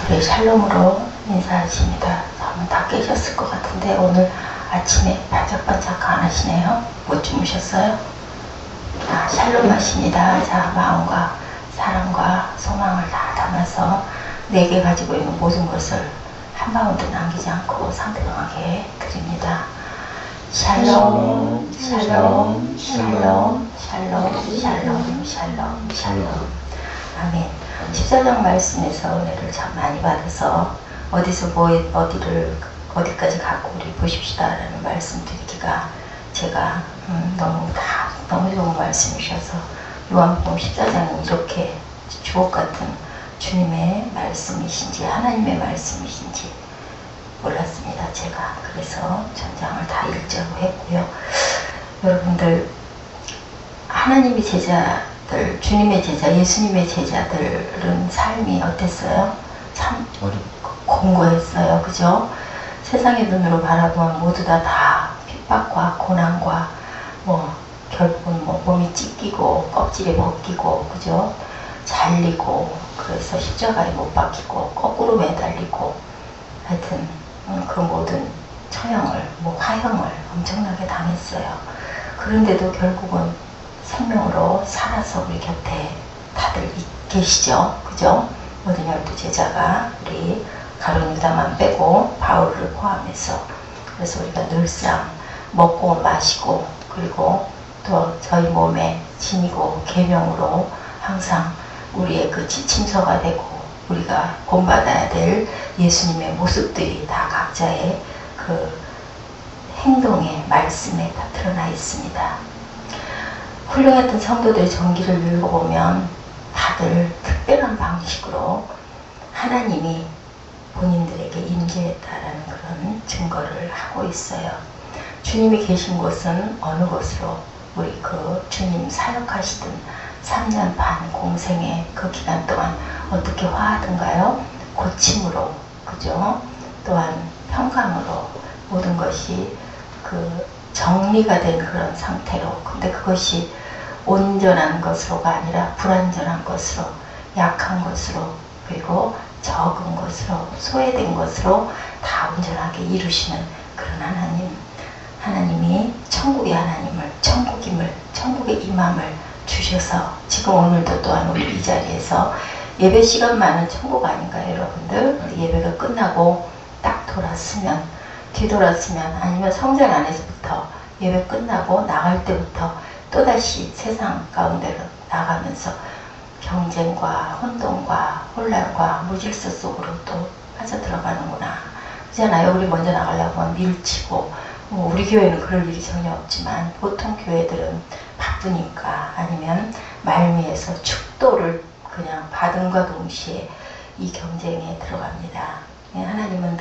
그래 샬롬으로 인사하십니다. 아마 다 깨셨을 것 같은데 오늘 아침에 반짝반짝 안 하시네요. 못 주무셨어요? 아, 샬롬 하십니다. 자, 마음과 사랑과 소망을 다 담아서 내게 가지고 있는 모든 것을 한 방울도 남기지 않고 상대방에게 드립니다. 샬롬, 샬롬, 샬롬, 샬롬, 샬롬, 샬롬, 샬롬. 아멘. 14장 말씀에서 은혜를 참 많이 받아서 어디서 어디까지 갖고 우리 보십시다라는 말씀 드리기가 제가 너무 좋은 말씀이셔서 요한복음 14장은 이렇게 주옥 같은 주님의 말씀이신지 하나님의 말씀이신지 몰랐습니다. 제가 그래서 전장을 다 읽자고 했고요. 여러분들 하나님의 제자들, 주님의 제자, 예수님의 제자들은 삶이 어땠어요? 참 공고했어요. 그죠? 세상의 눈으로 바라보면 모두 다 핍박과 고난과 결국은 몸이 찢기고 껍질이 벗기고 그죠? 잘리고 그래서 십자가에 못 박히고 거꾸로 매달리고 하여튼 그 모든 처형을 화형을 엄청나게 당했어요. 그런데도 결국은 생명으로 살아서 우리 곁에 다들 계시죠. 그죠? 모든 12 제자가 우리 가룟 유다만 빼고 바울을 포함해서 그래서 우리가 늘상 먹고 마시고 그리고 또 저희 몸에 지니고 계명으로 항상 우리의 그 지침서가 되고 우리가 본받아야 될 예수님의 모습들이 다 각자의 그 행동에 말씀에 다 드러나 있습니다. 훌륭했던 성도들의 전기를 읽어보면 다들 특별한 방식으로 하나님이 본인들에게 임재했다라는 그런 증거를 하고 있어요. 주님이 계신 곳은 어느 곳으로 우리 그 주님 사역하시던 3년 반 공생의 그 기간 동안 어떻게 화하던가요? 고침으로, 그죠? 또한 평강으로 모든 것이 그 정리가 된 그런 상태로 근데 그것이 온전한 것으로가 아니라 불완전한 것으로 약한 것으로 그리고 적은 것으로 소외된 것으로 다 온전하게 이루시는 그런 하나님이 천국의 하나님을 천국의 임함을 주셔서 지금 오늘도 또한 우리 이 자리에서 예배 시간만은 천국 아닌가요 여러분들? 예배가 끝나고 딱 뒤돌았으면 아니면 성전 안에서부터 예배 끝나고 나갈 때부터 또다시 세상 가운데로 나가면서 경쟁과 혼돈과 혼란과 무질서 속으로 또 빠져들어가는구나. 그렇잖아요. 우리 먼저 나가려고 하면 밀치고 우리 교회는 그럴 일이 전혀 없지만 보통 교회들은 바쁘니까 아니면 말미에서 축도를 그냥 받음과 동시에 이 경쟁에 들어갑니다. 하나님은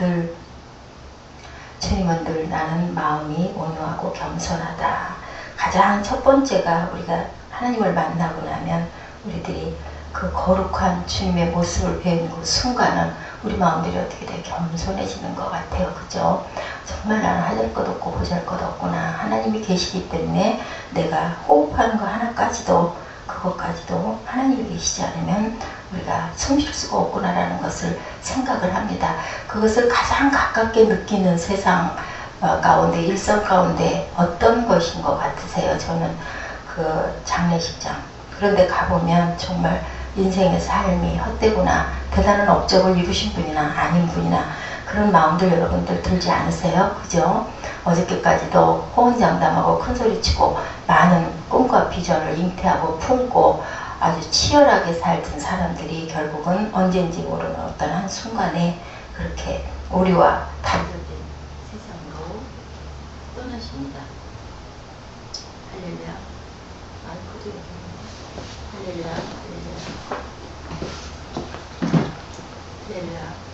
주님은 늘 나는 마음이 온유하고 겸손하다. 가장 첫 번째가 우리가 하나님을 만나고 나면 우리들이 그 거룩한 주님의 모습을 배우는 그 순간은 우리 마음들이 어떻게 돼 겸손해지는 것 같아요. 그죠? 정말 나는 하잘 것 없고 보잘 것 없구나. 하나님이 계시기 때문에 내가 호흡하는 거 하나까지도 그것까지도 하나님이 계시지 않으면 우리가 숨 쉴 수가 없구나라는 것을 생각을 합니다. 그것을 가장 가깝게 느끼는 세상 가운데 일상 가운데 어떤 것인 것 같으세요? 저는 그 장례식장 그런데 가보면 정말 인생의 삶이 헛되구나 대단한 업적을 이루신 분이나 아닌 분이나 그런 마음들 여러분들 들지 않으세요? 그죠? 어저께까지도 호언장담하고 큰소리치고 많은 꿈과 비전을 잉태하고 품고 아주 치열하게 살던 사람들이 결국은 언젠지 모르는 어떤 한순간에 그렇게 우리와 단절된 세상으로 떠나십니다. 할렐루야. 아이코도 할렐루야. 할렐루야. 할렐루야.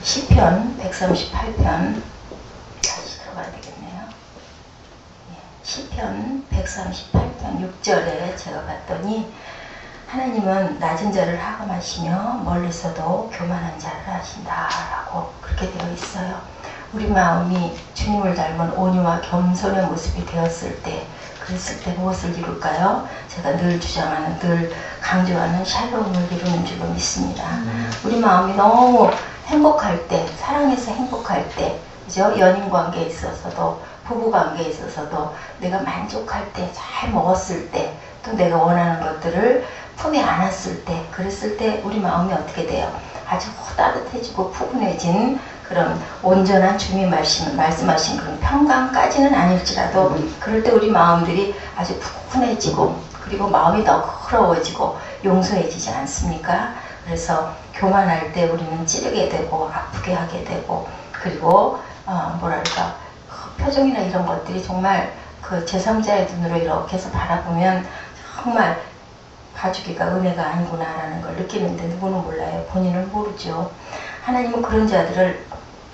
시편 138편 다시 들어가야 되겠네요. 시편 138편 6절에 제가 봤더니 하나님은 낮은 자를 하감하시며 멀리서도 교만한 자를 하신다라고 그렇게 되어 있어요. 우리 마음이 주님을 닮은 온유와 겸손의 모습이 되었을 때, 그랬을 때 무엇을 이룰까요? 제가 늘 주장하는, 늘 강조하는 샬롬을 이루는 줄로 믿습니다. 우리 마음이 너무 행복할 때, 사랑해서 행복할 때, 그죠? 연인 관계에 있어서도, 부부 관계에 있어서도, 내가 만족할 때, 잘 먹었을 때, 또 내가 원하는 것들을 품에 안았을 때, 그랬을 때 우리 마음이 어떻게 돼요? 아주 따뜻해지고 푸근해진 그런 온전한 주님이 말씀하신 그런 평강까지는 아닐지라도 그럴 때 우리 마음들이 아주 푸근해지고 그리고 마음이 너그러워지고 용서해지지 않습니까? 그래서 교만할 때 우리는 찌르게 되고 아프게 하게 되고 그리고 뭐랄까 표정이나 이런 것들이 정말 그 제3자의 눈으로 이렇게 해서 바라보면 정말 봐주기가 은혜가 아니구나라는 걸 느끼는데 누구는 몰라요. 본인은 모르죠. 하나님은 그런 자들을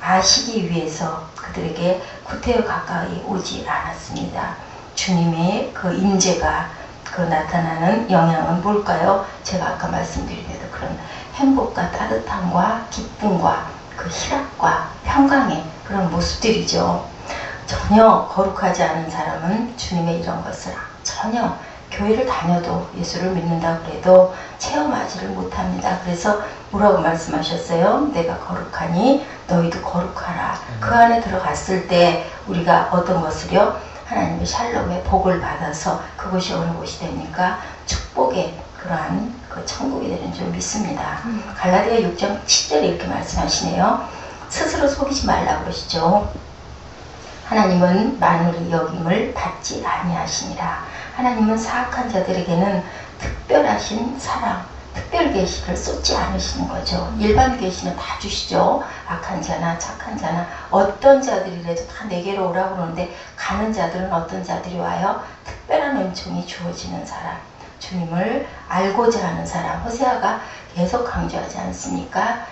아시기 위해서 그들에게 구태여 가까이 오지 않았습니다. 주님의 그 임재가 그 나타나는 영향은 뭘까요? 제가 아까 말씀드린 대로 그런 행복과 따뜻함과 기쁨과 그 희락과 평강의 그런 모습들이죠. 전혀 거룩하지 않은 사람은 주님의 이런 것을 전혀 교회를 다녀도 예수를 믿는다 그래도 체험하지를 못합니다. 그래서 뭐라고 말씀하셨어요? 내가 거룩하니 너희도 거룩하라. 그 안에 들어갔을 때 우리가 어떤 것을요? 하나님의 샬롬의 복을 받아서 그것이 어느 곳이 됩니까? 축복의 그러한 그 천국이 되는 줄 믿습니다. 갈라디아 6장 7절에 이렇게 말씀하시네요. 스스로 속이지 말라 그러시죠. 하나님은 만물의 여김을 받지 아니하시니라. 하나님은 사악한 자들에게는 특별하신 사랑, 특별 계시를 쏟지 않으시는 거죠. 일반 계시는 다 주시죠. 악한 자나 착한 자나 어떤 자들이라도 다 내게로 오라고 그러는데 가는 자들은 어떤 자들이 와요? 특별한 은총이 주어지는 사람, 주님을 알고자 하는 사람. 호세아가 계속 강조하지 않습니까?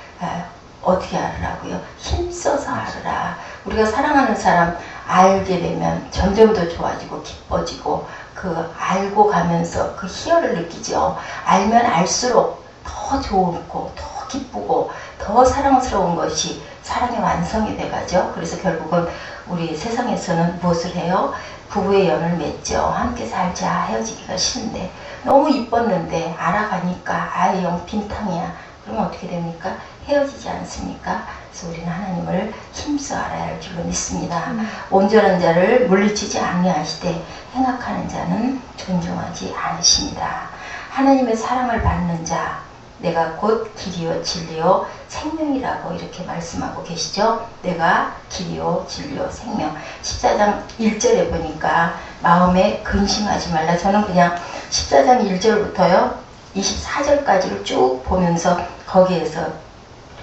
어떻게 알으라고요? 힘써서 알으라. 우리가 사랑하는 사람 알게 되면 점점 더 좋아지고 기뻐지고 그 알고 가면서 그 희열을 느끼죠. 알면 알수록 더 좋고 더 기쁘고 더 사랑스러운 것이 사랑의 완성이 돼가죠. 그래서 결국은 우리 세상에서는 무엇을 해요? 부부의 연을 맺죠. 함께 살자. 헤어지기가 싫은데 너무 이뻤는데 알아가니까 아예 영 빈탕이야. 그러면 어떻게 됩니까? 헤어지지 않습니까? 그래서 우리는 하나님을 힘써 알아야 할 줄로 믿습니다. 온전한 자를 물리치지 아니하시되 행악하는 자는 존중하지 않으십니다. 하나님의 사랑을 받는 자, 내가 곧 길이요 진리요 생명이라고 이렇게 말씀하고 계시죠. 내가 길이요 진리요 생명. 14장 1절에 보니까 마음에 근심하지 말라. 저는 그냥 14장 1절부터요 24절까지를 쭉 보면서 거기에서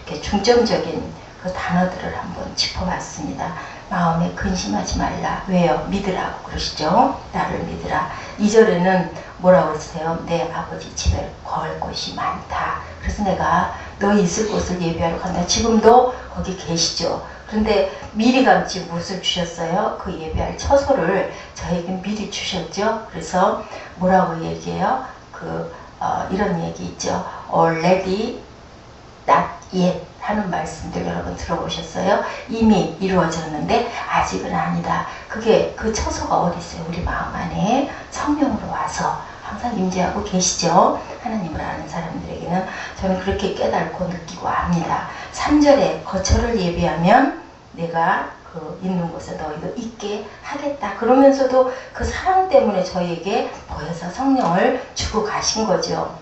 이렇게 중점적인 그 단어들을 한번 짚어봤습니다. 마음에 근심하지 말라. 왜요? 믿으라고 그러시죠. 나를 믿으라. 2절에는 뭐라고 그러세요? 내 아버지 집에 거할 곳이 많다. 그래서 내가 너희 있을 곳을 예비하러 간다. 지금도 거기 계시죠. 그런데 미리 감지 무엇을 주셨어요? 그 예비할 처소를 저에게 미리 주셨죠. 그래서 뭐라고 얘기해요? 이런 얘기 있죠. already, not yet 하는 말씀들 여러분 들어보셨어요? 이미 이루어졌는데 아직은 아니다. 그게 그 처소가 어디 있어요? 우리 마음 안에 성령으로 와서 항상 임재하고 계시죠. 하나님을 아는 사람들에게는 저는 그렇게 깨닫고 느끼고 압니다. 3절에 거처를 예비하면 내가 그 있는 곳에 너희도 있게 하겠다. 그러면서도 그 사랑 때문에 저희에게 보여서 성령을 주고 가신 거죠.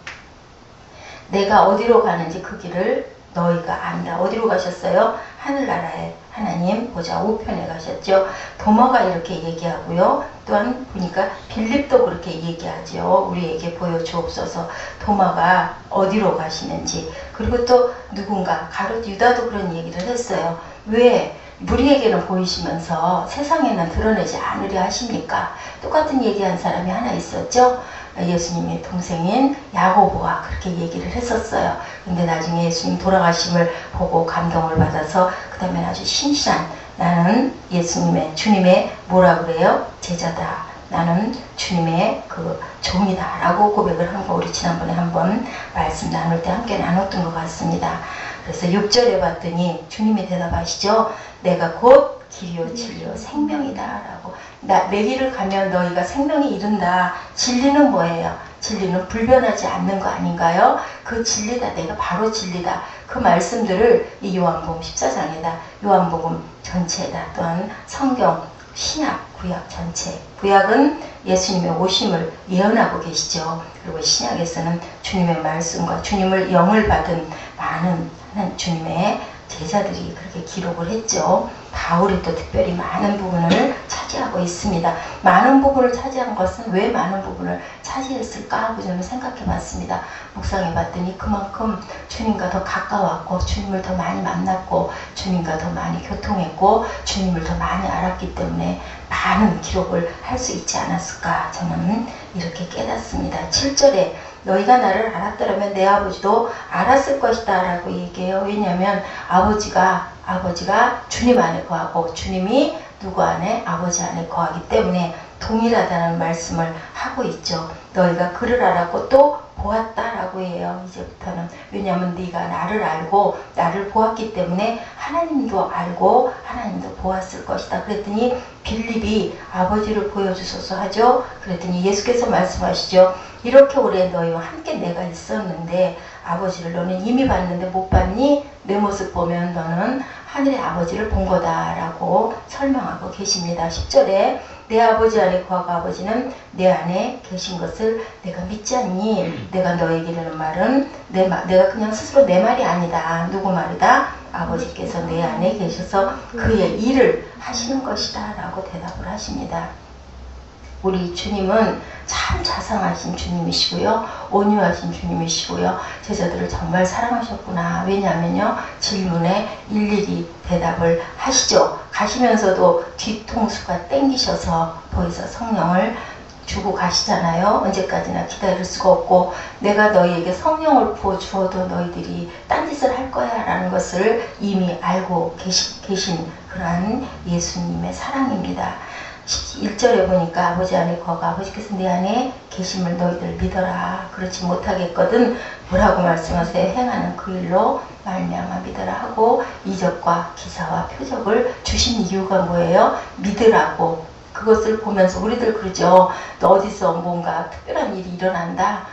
내가 어디로 가는지 그 길을 너희가 안다. 어디로 가셨어요? 하늘나라에 하나님 보좌 우편에 가셨죠. 도마가 이렇게 얘기하고요. 또한 보니까 빌립도 그렇게 얘기하죠. 우리에게 보여주옵소서. 도마가 어디로 가시는지. 그리고 또 누군가 가룟 유다도 그런 얘기를 했어요. 왜 우리에게는 보이시면서 세상에는 드러내지 않으려 하십니까? 똑같은 얘기한 사람이 하나 있었죠. 예수님의 동생인 야고보가 그렇게 얘기를 했었어요. 근데 나중에 예수님 돌아가심을 보고 감동을 받아서 그 다음에 아주 신실한 나는 예수님의 주님의 뭐라 그래요? 제자다. 나는 주님의 그 종이다 라고 고백을 한 거 우리 지난번에 한번 말씀 나눌 때 함께 나눴던 것 같습니다. 그래서 6절에 봤더니 주님이 대답하시죠. 내가 곧 길이요 진리요 생명이다 라고. 내 길을 가면 너희가 생명이 이른다. 진리는 뭐예요? 진리는 불변하지 않는 거 아닌가요? 그 진리다. 내가 바로 진리다. 그 말씀들을 이 요한복음 14장에다 요한복음 전체에다 또한 성경 신약 구약 전체, 구약은 예수님의 오심을 예언하고 계시죠. 그리고 신약에서는 주님의 말씀과 주님을 영을 받은 많은 주님의 제자들이 그렇게 기록을 했죠. 바울이 또 특별히 많은 부분을 차지하고 있습니다. 많은 부분을 차지한 것은 왜 많은 부분을 차지했을까 하고 저는 생각해 봤습니다. 묵상해 봤더니 그만큼 주님과 더 가까웠고 주님을 더 많이 만났고 주님과 더 많이 교통했고 주님을 더 많이 알았기 때문에 많은 기록을 할 수 있지 않았을까 저는 이렇게 깨닫습니다. 7절에 너희가 나를 알았더라면 내 아버지도 알았을 것이다 라고 얘기해요. 왜냐하면 아버지가 주님 안에 거하고 주님이 누구 안에? 아버지 안에 거하기 때문에 동일하다는 말씀을 하고 있죠. 너희가 그를 알았고 또 보았다라고 해요. 이제부터는. 왜냐하면 네가 나를 알고 나를 보았기 때문에 하나님도 알고 하나님도 보았을 것이다. 그랬더니 빌립이 아버지를 보여주소서 하죠. 그랬더니 예수께서 말씀하시죠. 이렇게 오래 너희와 함께 내가 있었는데 아버지를 너는 이미 봤는데 못 봤니? 내 모습 보면 너는 하늘의 아버지를 본 거다라고 설명하고 계십니다. 10절에 내 아버지 안에 거하고 아버지는 내 안에 계신 것을 내가 믿지 않니? 내가 너에게 이르는 말은 내가 그냥 스스로 내 말이 아니다. 누구 말이다? 아버지께서 내 안에 계셔서 그의 일을 하시는 것이다 라고 대답을 하십니다. 우리 주님은 참 자상하신 주님이시고요. 온유하신 주님이시고요. 제자들을 정말 사랑하셨구나. 왜냐하면요. 질문에 일일이 대답을 하시죠. 가시면서도 뒤통수가 땡기셔서 보이서 성령을 주고 가시잖아요. 언제까지나 기다릴 수가 없고 내가 너희에게 성령을 부어주어도 너희들이 딴짓을 할 거야 라는 것을 이미 알고 계신 그러한 예수님의 사랑입니다. 1절에 보니까 아버지 안에 거하고 아버지께서 내 안에 계심을 너희들 믿어라. 그렇지 못하겠거든 뭐라고 말씀하세요? 행하는 그 일로 말미암아 믿어라 하고 이적과 기사와 표적을 주신 이유가 뭐예요? 믿으라고. 그것을 보면서 우리들 그러죠. 너 어디서 뭔가 특별한 일이 일어난다.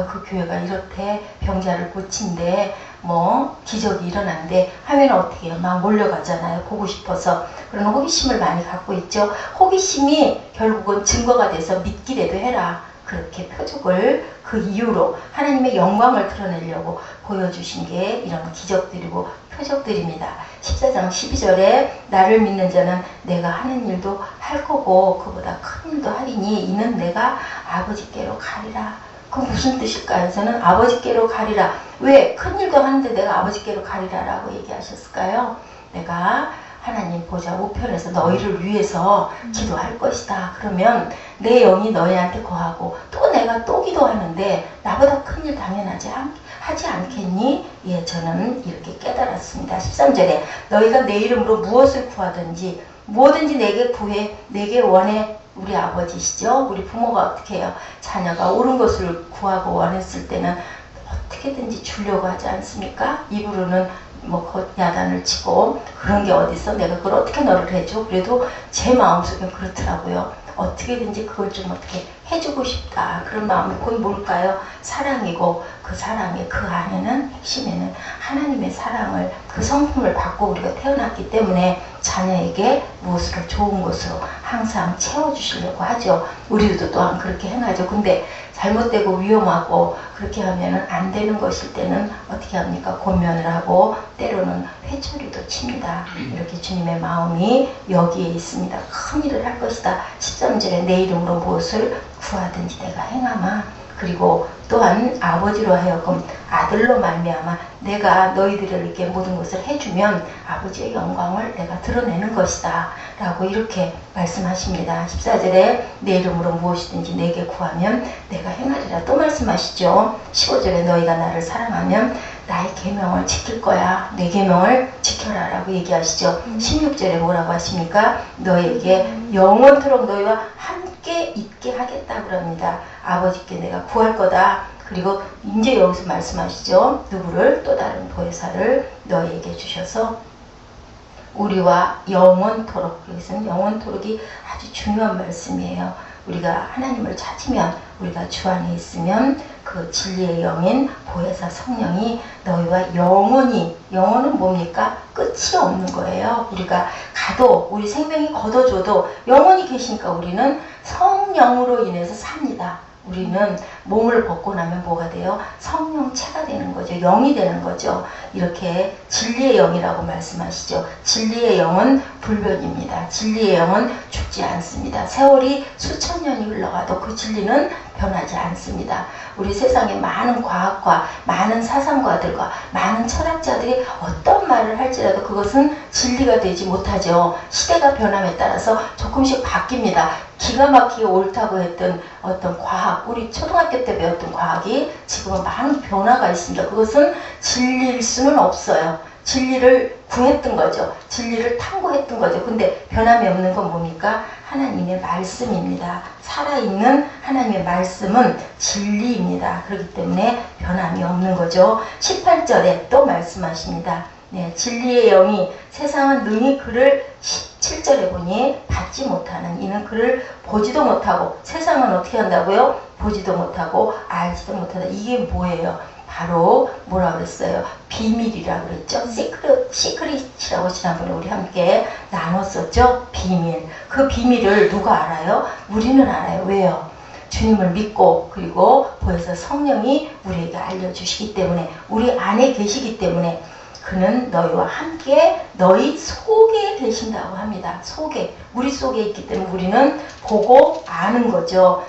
그 교회가 이렇대. 병자를 고친대. 뭐 기적이 일어난대 하면 어떻게 해요? 막 몰려가잖아요. 보고 싶어서. 그런 호기심을 많이 갖고 있죠. 호기심이 결국은 증거가 돼서 믿기라도 해라. 그렇게 표적을 그 이유로 하나님의 영광을 드러내려고 보여주신 게 이런 기적들이고 표적들입니다. 14장 12절에 나를 믿는 자는 내가 하는 일도 할 거고 그보다 큰 일도 하리니 이는 내가 아버지께로 가리라. 그 무슨 뜻일까요? 저는 아버지께로 가리라. 왜? 큰일도 하는데 내가 아버지께로 가리라 라고 얘기하셨을까요? 내가 하나님 보좌 우편에서 너희를 위해서 기도할 것이다. 그러면 내 영이 너희한테 거하고 또 내가 또 기도하는데 나보다 큰일 당연하지 하지 않겠니? 예, 저는 이렇게 깨달았습니다. 13절에 너희가 내 이름으로 무엇을 구하든지 뭐든지 내게 구해 내게 원해. 우리 아버지시죠? 우리 부모가 어떻게 해요? 자녀가 옳은 것을 구하고 원했을 때는 어떻게든지 주려고 하지 않습니까? 입으로는 뭐 야단을 치고 그런 게 어딨어? 내가 그걸 어떻게 너를 해줘? 그래도 제 마음속엔 그렇더라고요. 어떻게든지 그걸 좀 어떻게 해주고 싶다. 그런 마음이 곧 뭘까요? 사랑이고 그 사랑의 그 안에는 핵심에는 하나님의 사랑을 그 성품을 받고 우리가 태어났기 때문에 자녀에게 무엇으로 좋은 것으로 항상 채워주시려고 하죠. 우리도 또한 그렇게 행하죠. 근데 잘못되고 위험하고 그렇게 하면 안 되는 것일 때는 어떻게 합니까? 권면을 하고 때로는 회초리도 칩니다. 이렇게 주님의 마음이 여기에 있습니다. 큰 일을 할 것이다. 13절에 내 이름으로 무엇을 구하든지 내가 행하마. 그리고 또한 아버지로 하여금 아들로 말미암아 내가 너희들에게 모든 것을 해주면 아버지의 영광을 내가 드러내는 것이다 라고 이렇게 말씀하십니다. 14절에 내 이름으로 무엇이든지 내게 구하면 내가 행하리라 또 말씀하시죠. 15절에 너희가 나를 사랑하면 나의 계명을 지킬 거야. 내 계명을 지켜라 라고 얘기하시죠. 16절에 뭐라고 하십니까? 너에게 영원토록 너희와 함께 있게 하겠다 그럽니다. 아버지께 내가 구할 거다. 그리고 이제 여기서 말씀하시죠. 누구를? 또 다른 보혜사를 너희에게 주셔서 우리와 영원토록, 여기서는 영원토록이 아주 중요한 말씀이에요. 우리가 하나님을 찾으면, 우리가 주 안에 있으면 그 진리의 영인 보혜사 성령이 너희와 영원히, 영원은 뭡니까? 끝이 없는 거예요. 우리가 가도, 우리 생명이 걷어져도 영원히 계시니까 우리는 성령으로 인해서 삽니다. 우리는 몸을 벗고 나면 뭐가 돼요? 성령체가 되는 거죠. 영이 되는 거죠. 이렇게 진리의 영이라고 말씀하시죠. 진리의 영은 불변입니다. 진리의 영은 죽지 않습니다. 세월이 수천 년이 흘러가도 그 진리는 변하지 않습니다. 우리 세상에 많은 과학과 많은 사상가들과 많은 철학자들이 어떤 말을 할지라도 그것은 진리가 되지 못하죠. 시대가 변함에 따라서 조금씩 바뀝니다. 기가 막히게 옳다고 했던 어떤 과학, 우리 초등학교 때 배웠던 과학이 지금은 많은 변화가 있습니다. 그것은 진리일 수는 없어요. 진리를 구했던 거죠. 진리를 탐구했던 거죠. 근데 변함이 없는 건 뭡니까? 하나님의 말씀입니다. 살아있는 하나님의 말씀은 진리입니다. 그렇기 때문에 변함이 없는 거죠. 18절에 또 말씀하십니다. 네, 진리의 영이 세상은 능히 그를 7절에 보니 받지 못하는 이는 그를 보지도 못하고, 세상은 어떻게 한다고요? 보지도 못하고 알지도 못하다. 이게 뭐예요? 바로 뭐라 그랬어요? 비밀이라고 그랬죠. 시크릿이라고 지난번에 우리 함께 나눴었죠. 비밀. 그 비밀을 누가 알아요? 우리는 알아요. 왜요? 주님을 믿고 그리고 보혜사 성령이 우리에게 알려주시기 때문에, 우리 안에 계시기 때문에 그는 너희와 함께 너희 속에 계신다고 합니다. 속에, 우리 속에 있기 때문에 우리는 보고 아는 거죠.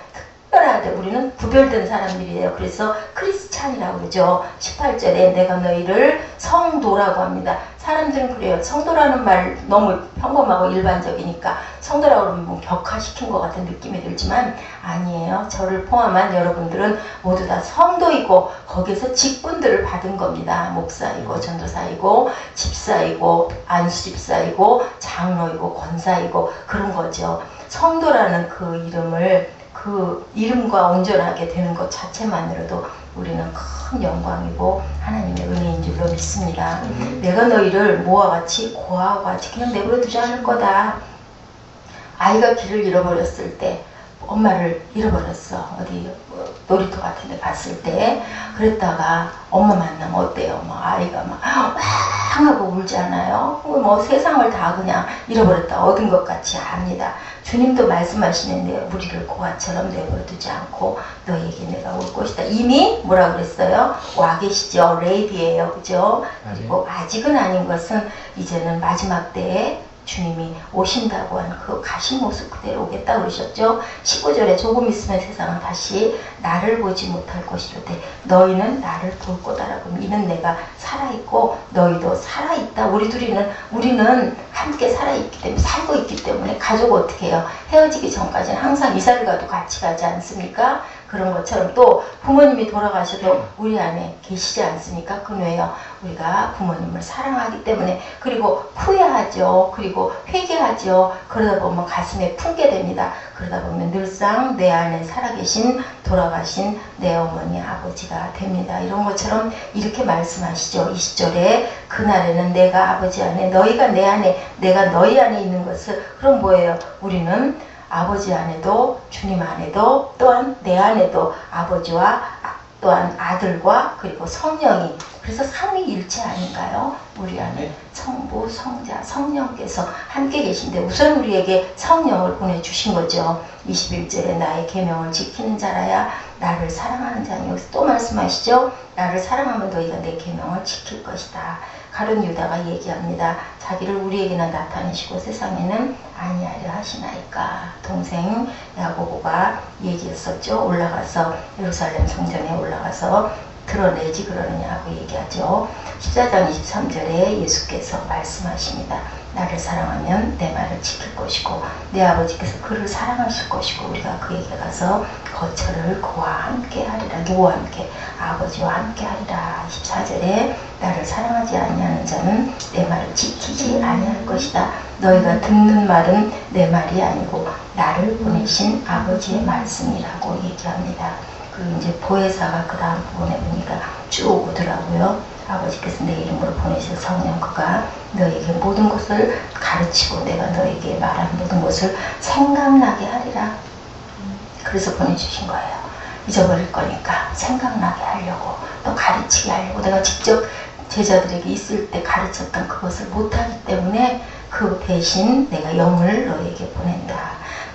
특별하게 우리는 구별된 사람들이에요. 그래서 크리스찬이라고 그러죠. 18절에 내가 너희를 성도라고 합니다. 사람들은 그래요. 성도라는 말 너무 평범하고 일반적이니까 성도라고 그러면 뭐 격화시킨 것 같은 느낌이 들지만 아니에요. 저를 포함한 여러분들은 모두 다 성도이고 거기에서 직분들을 받은 겁니다. 목사이고 전도사이고 집사이고 안수집사이고 장로이고 권사이고 그런 거죠. 성도라는 그 이름을, 그 이름과 온전하게 되는 것 자체만으로도 우리는 큰 영광이고 하나님의 은혜인 줄로 믿습니다. 내가 너희를 모와 같이 고아와 같이 그냥 내버려 두지 않을 거다. 아이가 길을 잃어버렸을 때, 엄마를 잃어버렸어. 어디 놀이터 같은 데 갔을 때 그랬다가 엄마 만나면 어때요? 뭐 아이가 막 왕 하고 울지 않아요? 뭐 세상을 다 그냥 잃어버렸다 얻은 것 같이 압니다. 주님도 말씀하시는데 우리를 고아처럼 내버려두지 않고 너에게 내가 올 것이다. 이미 뭐라 그랬어요? 와 계시죠. 레이디예요. 그죠? 그리고 아직은 아닌 것은 이제는 마지막 때에 주님이 오신다고 하는 그 가신 모습 그대로 오겠다 그러셨죠. 19절에 조금 있으면 세상은 다시 나를 보지 못할 것이로되 너희는 나를 볼 거다라고. 이는 내가 살아있고 너희도 살아있다. 우리는 함께 살아있기 때문에, 살고 있기 때문에. 가족 어떻게 해요? 헤어지기 전까지는 항상 이사를 가도 같이 가지 않습니까? 그런 것처럼 또 부모님이 돌아가셔도 우리 안에 계시지 않습니까? 그건 왜요? 우리가 부모님을 사랑하기 때문에. 그리고 후회하죠. 그리고 회개하죠. 그러다 보면 가슴에 품게 됩니다. 그러다 보면 늘상 내 안에 살아계신 돌아가신 내 어머니 아버지가 됩니다. 이런 것처럼 이렇게 말씀하시죠. 20절에 그날에는 내가 아버지 안에 너희가 내 안에 내가 너희 안에 있는 것을. 그럼 뭐예요? 우리는 아버지 안에도 주님 안에도 또한 내 안에도 아버지와 또한 아들과 그리고 성령이, 그래서 삼위일체 아닌가요? 우리 안에 성부, 성자, 성령께서 함께 계신데 우선 우리에게 성령을 보내주신 거죠. 21절에 나의 계명을 지키는 자라야 나를 사랑하는 자니. 여기서 또 말씀하시죠. 나를 사랑하면 너희가 내 계명을 지킬 것이다. 가룟 유다가 얘기합니다. 자기를 우리에게나 나타내시고 세상에는 아니하려 하시나이까. 동생 야고보가 얘기했었죠. 올라가서 예루살렘 성전에 올라가서 드러내지 그러느냐고 얘기하죠. 14장 23절에 예수께서 말씀하십니다. 나를 사랑하면 내 말을 지킬 것이고 내 아버지께서 그를 사랑하실 것이고 우리가 그에게 가서 거처를 그와 함께 하리라. 누구와 함께? 아버지와 함께 하리라. 14절에 나를 사랑하지 아니하는 자는 내 말을 지키지 아니할 것이다. 너희가 듣는 말은 내 말이 아니고 나를 보내신 아버지의 말씀이라고 얘기합니다. 그 이제 보혜사가 그 다음 부분에 보니까 쭉 오더라고요. 아버지께서 내 이름으로 보내실 성령 그가 너에게 모든 것을 가르치고 내가 너에게 말한 모든 것을 생각나게 하리라. 그래서 보내주신 거예요. 잊어버릴 거니까 생각나게 하려고, 또 가르치게 하려고. 내가 직접 제자들에게 있을 때 가르쳤던 그것을 못하기 때문에 그 대신 내가 영을 너에게 보낸다.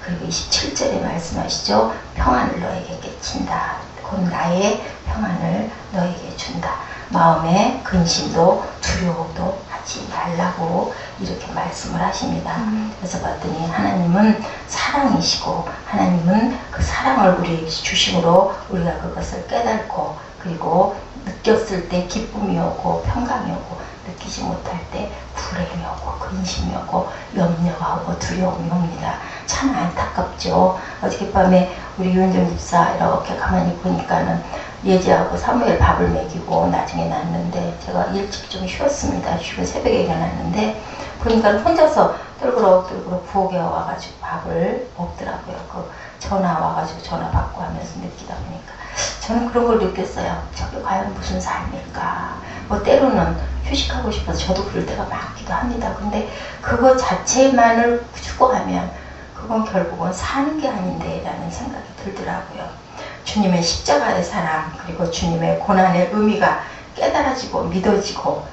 그리고 27절에 말씀하시죠. 평안을 너에게 끼친다. 곧 나의 평안을 너에게 준다. 마음에 근심도 두려움도 하지 말라고 이렇게 말씀을 하십니다. 그래서 봤더니 하나님은 사랑이시고 하나님은 그 사랑을 우리에게 주심으로 우리가 그것을 깨닫고, 그리고 느꼈을 때 기쁨이 오고 평강이 오고, 느끼지 못할 때 불행이 오고 근심이 오고 염려가 오고 두려움이 옵니다. 참 안타깝죠. 어저께밤에 우리 유은정 집사 이렇게 가만히 보니까는 예지하고 사무엘 밥을 먹이고 나중에 났는데, 제가 일찍 좀 쉬었습니다. 쉬고 새벽에 일어났는데 보니까 혼자서 떨그럭 부엌에 와가지고 밥을 먹더라고요. 그 전화 와가지고 전화 받고 하면서 느끼다 보니까 저는 그런 걸 느꼈어요. 저게 과연 무슨 삶일까. 뭐 때로는 휴식하고 싶어서 저도 그럴 때가 많기도 합니다. 근데 그거 자체만을 추구하면 그건 결국은 사는 게 아닌데 라는 생각이 들더라고요. 주님의 십자가의 사랑, 그리고 주님의 고난의 의미가 깨달아지고 믿어지고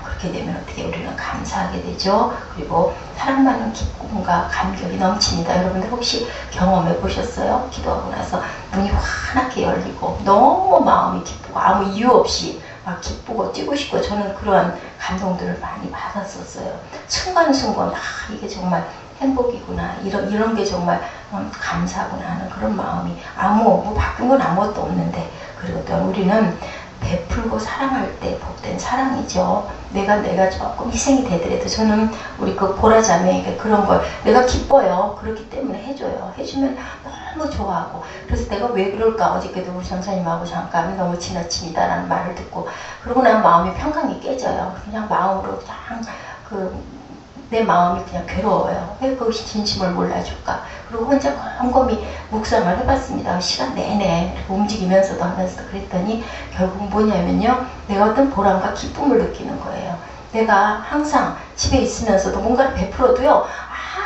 그렇게 되면 어떻게 우리는 감사하게 되죠. 그리고 사랑받는 기쁨과 감격이 넘칩니다. 여러분들 혹시 경험해 보셨어요? 기도하고 나서 문이 환하게 열리고 너무 마음이 기쁘고 아무 이유 없이 막 기쁘고 뛰고 싶고, 저는 그러한 감동들을 많이 받았었어요. 순간순간 이게 정말 행복이구나, 이런 게 정말 감사구나 하는 그런 마음이, 뭐 바뀐 건 아무것도 없는데, 그리고 또 우리는 베풀고 사랑할 때 복된 사랑이죠. 내가 조금 희생이 되더라도 저는 우리 그 보라자매에게 그런 걸 내가 기뻐요. 그렇기 때문에 해줘요. 해주면 너무 좋아하고, 그래서 내가 왜 그럴까, 어저께도 우리 전사님하고 잠깐 너무 지나칩니다 라는 말을 듣고 그러고 나면 마음이 평강이 깨져요. 그냥 마음으로 그냥 내 마음이 그냥 괴로워요. 왜 그것이 진심을 몰라줄까. 그리고 혼자 곰곰이 묵상을 해봤습니다. 시간 내내 움직이면서도 하면서도. 그랬더니 결국 뭐냐면요, 내가 어떤 보람과 기쁨을 느끼는 거예요. 내가 항상 집에 있으면서도 뭔가를 베풀어도요,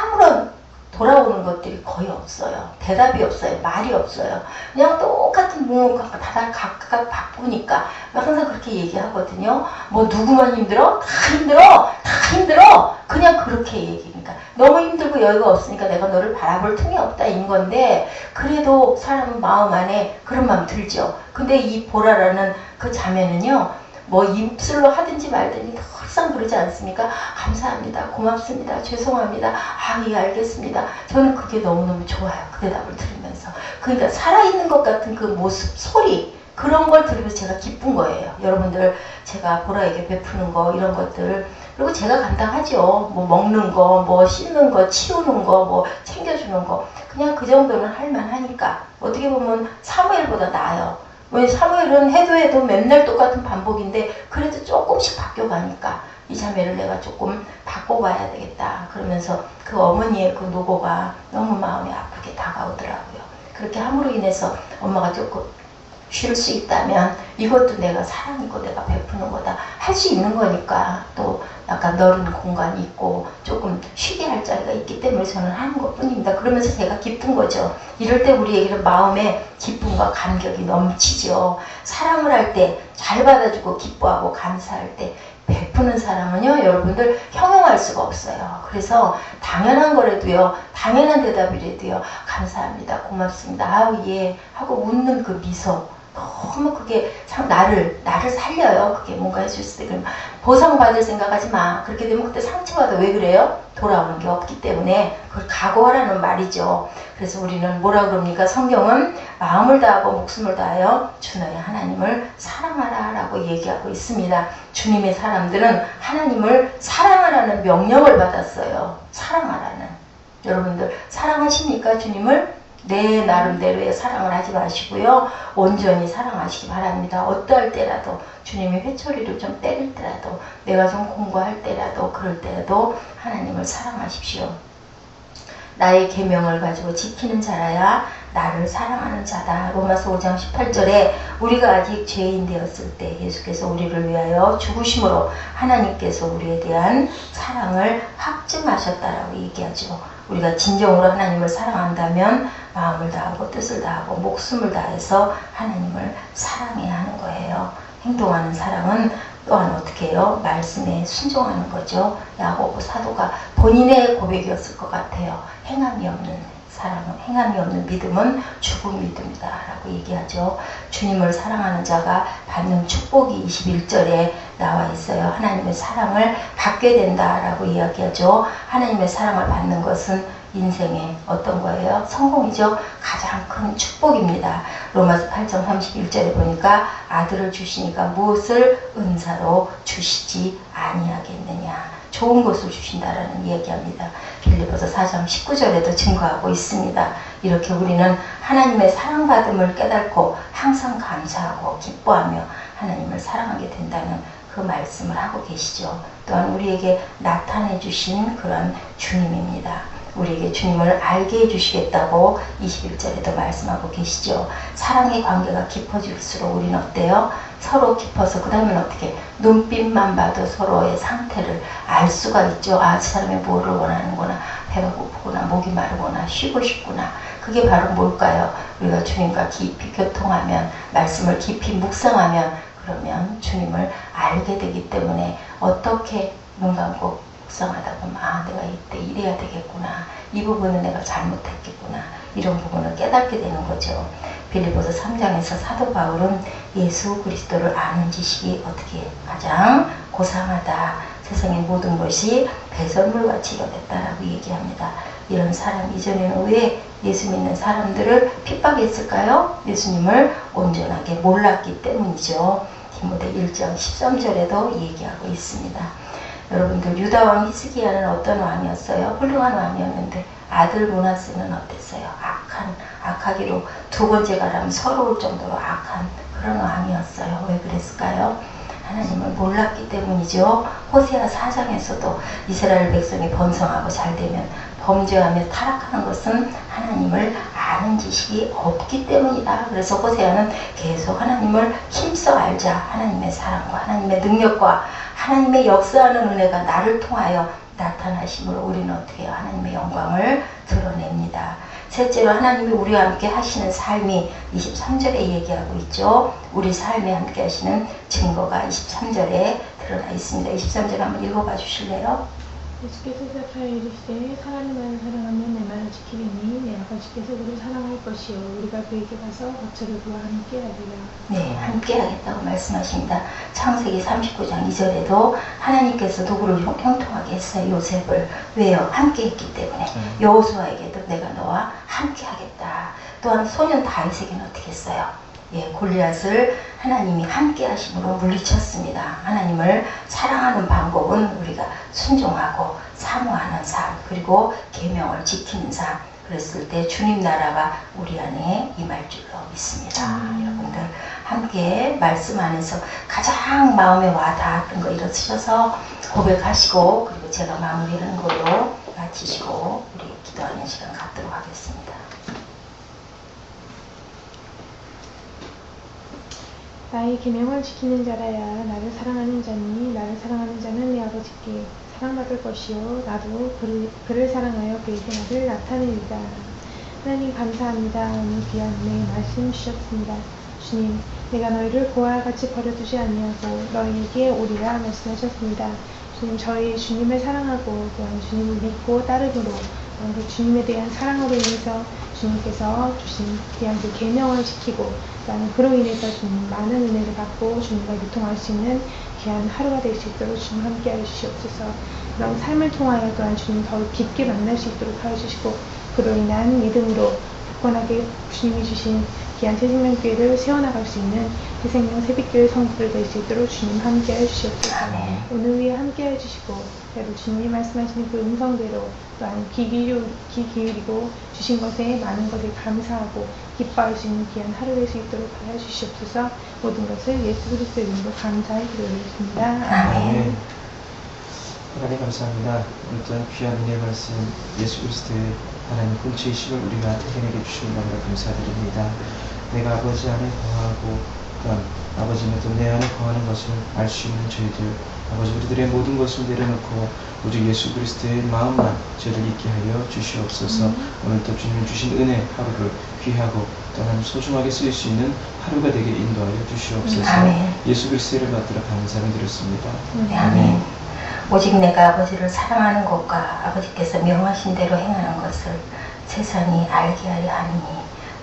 아무런 돌아오는 것들이 거의 없어요. 대답이 없어요. 말이 없어요. 그냥 똑같은 다 각각 바꾸니까 항상 그렇게 얘기하거든요. 뭐 누구만 힘들어? 다 힘들어! 다 힘들어! 그냥 그렇게 얘기니까. 너무 힘들고 여유가 없으니까 내가 너를 바라볼 틈이 없다 인 건데, 그래도 사람은 마음 안에 그런 마음 들죠. 근데 이 보라라는 그 자매는요, 뭐 입술로 하든지 말든지 항상 그러지 않습니까? 감사합니다. 고맙습니다. 죄송합니다. 예, 알겠습니다. 저는 그게 너무너무 좋아요. 그 대답을 들으면서. 그러니까 살아있는 것 같은 그 모습, 소리, 그런 걸 들으면서 제가 기쁜 거예요. 여러분들, 제가 보라에게 베푸는 거, 이런 것들, 그리고 제가 감당하죠. 뭐 먹는 거, 뭐 씻는 거, 치우는 거, 뭐 챙겨주는 거, 그냥 그 정도는 할만하니까 어떻게 보면 사무엘보다 나아요. 왜 사무엘은 해도 맨날 똑같은 반복인데 그래도 조금씩 바뀌어가니까 이 자매를 내가 조금 바꿔봐야 되겠다. 그러면서 그 어머니의 그 노고가 너무 마음이 아프게 다가오더라고요. 그렇게 함으로 인해서 엄마가 조금 쉴 수 있다면 이것도 내가 사랑이고 내가 베푸는 거다. 할 수 있는 거니까 또 약간 넓은 공간이 있고 조금 쉬게 할 자리가 있기 때문에 저는 하는 것 뿐입니다. 그러면서 제가 기쁜 거죠. 이럴 때 우리에게는 마음에 기쁨과 감격이 넘치죠. 사랑을 할 때 잘 받아주고 기뻐하고 감사할 때 베푸는 사람은요, 여러분들 형용할 수가 없어요. 그래서 당연한 거라도요, 당연한 대답이라도요, 감사합니다, 고맙습니다, 예 하고 웃는 그 미소, 너무 그게 참 나를 살려요. 그게 뭔가 해줬을 때. 그럼 보상받을 생각하지 마. 그렇게 되면 그때 상처받아. 왜 그래요? 돌아오는 게 없기 때문에 그걸 각오하라는 말이죠. 그래서 우리는 뭐라 그럽니까? 성경은 마음을 다하고 목숨을 다하여 주 너의 하나님을 사랑하라 라고 얘기하고 있습니다. 주님의 사람들은 하나님을 사랑하라는 명령을 받았어요. 사랑하라는. 여러분들 사랑하십니까? 주님을? 내 나름대로의 사랑을 하지 마시고요, 온전히 사랑하시기 바랍니다. 어떠할 때라도, 주님이 회초리를 좀 때릴 때라도, 내가 좀 공부할 때라도, 그럴 때라도 하나님을 사랑하십시오. 나의 계명을 가지고 지키는 자라야 나를 사랑하는 자다. 로마서 5장 18절에 우리가 아직 죄인 되었을 때 예수께서 우리를 위하여 죽으심으로 하나님께서 우리에 대한 사랑을 확증하셨다라고 얘기하죠. 우리가 진정으로 하나님을 사랑한다면 마음을 다하고 뜻을 다하고 목숨을 다해서 하나님을 사랑해야 하는 거예요. 행동하는 사랑은 또한 어떻게 해요? 말씀에 순종하는 거죠. 야고보 사도가 본인의 고백이었을 것 같아요. 행함이 없는 사랑은, 행함이 없는 믿음은 죽은 믿음이다 라고 얘기하죠. 주님을 사랑하는 자가 받는 축복이 21절에 나와 있어요. 하나님의 사랑을 받게 된다라고 이야기하죠. 하나님의 사랑을 받는 것은 인생의 어떤 거예요? 성공이죠. 가장 큰 축복입니다. 로마서 8장 31절에 보니까 아들을 주시니까 무엇을 은사로 주시지 아니하겠느냐. 좋은 것을 주신다라는 이야기합니다. 빌립보서 4장 19절에도 증거하고 있습니다. 이렇게 우리는 하나님의 사랑받음을 깨닫고 항상 감사하고 기뻐하며 하나님을 사랑하게 된다는 그 말씀을 하고 계시죠. 또한 우리에게 나타내 주신 그런 주님입니다. 우리에게 주님을 알게 해주시겠다고 21절에도 말씀하고 계시죠. 사랑의 관계가 깊어질수록 우리는 어때요? 서로 깊어서 그 다음에는 어떻게 눈빛만 봐도 서로의 상태를 알 수가 있죠. 아, 저 사람이 뭐를 원하는구나, 배가 고프구나, 목이 마르구나, 쉬고 싶구나. 그게 바로 뭘까요? 우리가 주님과 깊이 교통하면, 말씀을 깊이 묵상하면, 그러면 주님을 알게 되기 때문에 어떻게 눈 감고 묵상하다 보면 아, 내가 이때 이래야 되겠구나, 이 부분은 내가 잘못했겠구나, 이런 부분을 깨닫게 되는 거죠. 빌립보서 3장에서 사도 바울은 예수 그리스도를 아는 지식이 어떻게 가장 고상하다, 세상의 모든 것이 배설물같이 여겼다라고 얘기합니다. 이런 사람 이전에는 왜 예수 믿는 사람들을 핍박했을까요? 예수님을 온전하게 몰랐기 때문이죠. 디모데 1장 13절에도 얘기하고 있습니다. 여러분들, 유다왕 히스기야는 어떤 왕이었어요? 훌륭한 왕이었는데 아들 므낫세는 어땠어요? 악하기로 두 번째 가라면 서러울 정도로 악한 그런 왕이었어요. 왜 그랬을까요? 하나님을 몰랐기 때문이죠. 호세아 4장에서도 이스라엘 백성이 번성하고 잘되면 범죄하며 타락하는 것은 하나님을 아는 지식이 없기 때문이다. 그래서 호세아는 계속 하나님을 힘써 알자. 하나님의 사랑과 하나님의 능력과 하나님의 역사하는 은혜가 나를 통하여 나타나심으로 우리는 어떻게 해요? 하나님의 영광을 드러냅니다. 셋째로 하나님이 우리와 함께 하시는 삶이 23절에 얘기하고 있죠. 우리 삶에 함께 하시는 증거가 23절에 드러나 있습니다. 23절 한번 읽어봐 주실래요? 예수께서 대답하여 이르시되 사람을 사랑하면 내 말을 지키리니 내 아버지께서 그를 사랑할 것이요 우리가 그에게 가서 거처를 그와 함께 하리라. 네, 함께 하겠다고 말씀하십니다. 창세기 39장 2절에도 하나님께서 누구를 형통하게 했어요? 요셉을. 왜요? 함께 했기 때문에. 여호수아에게도 내가 너와 함께 하겠다. 또한 소년 다윗에게는 어떻게 했어요? 예, 골리앗을 하나님이 함께 하심으로 물리쳤습니다. 하나님을 사랑하는 방법은 우리가 순종하고 사모하는 삶, 그리고 계명을 지키는 삶. 그랬을 때 주님 나라가 우리 안에 임할 줄로 믿습니다. 여러분들 함께 말씀 안에서 가장 마음에 와 닿았던 거 일어서셔서 고백하시고, 그리고 제가 마무리하는 걸로 마치시고 우리 기도하는 시간 갖도록 하겠습니다. 나의 계명을 지키는 자라야 나를 사랑하는 자니 나를 사랑하는 자는 내 아버지께 사랑받을 것이요 나도 그를 사랑하여 그에게 나를 나타내리라. 하나님 감사합니다. 오늘 귀한 은혜의 말씀 주셨습니다. 주님, 내가 너희를 고아와 같이 버려두지 아니하고 너희에게 오리라 말씀하셨습니다. 주님, 저희 주님을 사랑하고 또한 주님을 믿고 따르므로 그 주님에 대한 사랑으로 인해서 주님께서 주신 귀한 그 계명을 지키고 또한 그로 인해서 주님 많은 은혜를 받고 주님과 유통할 수 있는 귀한 하루가 될 수 있도록 주님 함께하여 주시옵소서. 그런 삶을 통하여 또한 주님 더욱 깊게 만날 수 있도록 하여 주시고 그로 인한 믿음으로 굳건하게 주님이 주신 귀한 새생명교회를 세워나갈 수 있는 새생명 새빛교회 성도들 될 수 있도록 주님 함께하여 주시옵소서. 오늘 위에 함께하여 주시고 그래도 주님이 말씀하시는 그 음성대로 또한 귀 기울이고 주신 것에 많은 것을 감사하고 기뻐할 수 있는 귀한 하루 될 수 있도록 하여 주시옵소서. 모든 것을 예수 그리스도의 이름으로 감사히 기도드리겠습니다. 아멘. 하나님 감사합니다. 오늘도 귀한 은혜 말씀 예수 그리스도의 하나님 본체의 심을 우리가 해내게 주시는 것을 감사드립니다. 내가 아버지 안에 거하고 또한 아버지는 또 내 안에 거하는 것을 알 수 있는 저희들 아버지 우리들의 모든 것을 내려놓고 오직 예수 그리스도의 마음만 저희를 있게 하여 주시옵소서. 오늘도 주님 주신 은혜 하루를 귀하고 또한 소중하게 쓰일 수 있는 하루가 되게 인도하여 주시옵소서. 아멘. 예수 그리스도를 받들어 감사를 드렸습니다. 아멘. 오직 내가 아버지를 사랑하는 것과 아버지께서 명하신 대로 행하는 것을 세상이 알게 하려 하니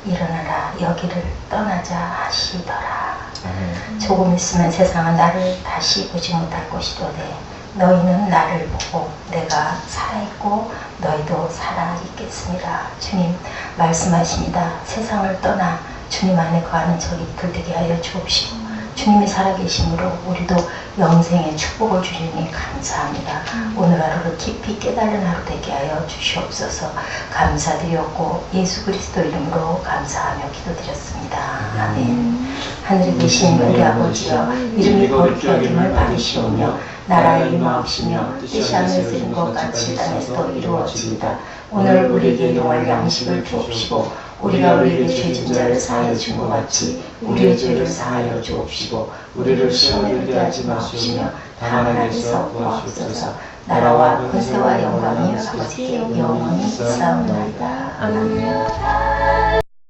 일어나라 여기를 떠나자 하시더라. 아멘. 조금 있으면 세상은 나를 다시 보지 못할 것이로되 너희는 나를 보고 내가 살아있고 너희도 살아있겠습니다. 주님 말씀하십니다. 세상을 떠나 주님 안에 거하는 저희 들되게 하여 주옵시고 주님이 살아계심으로 우리도 영생의 축복을 주시니 감사합니다. 오늘 하루를 깊이 깨달은 하루 되게 하여 주시옵소서. 감사드렸고 예수 그리스도 이름으로 감사하며 기도드렸습니다. 아멘. 하늘에 계신 우리 아버지여 이름이 거룩히 여김을 받으시오며 나라의 임하옵시며 뜻이 하늘에서 이룬 것 같이 땅에서도 이루어지이다. 오늘 우리에게 일용할 양식을 주옵시고 우리가 우리에게 죄진 자를 사하여 준 것 같이 우리의 죄를 사하여 주옵시고 우리를 시험에 들게 하지 마시오며 다만 악에서 구하옵소서. 나라와 권세와 영광이 아버지께 영원히 있사옵나이다. 아멘.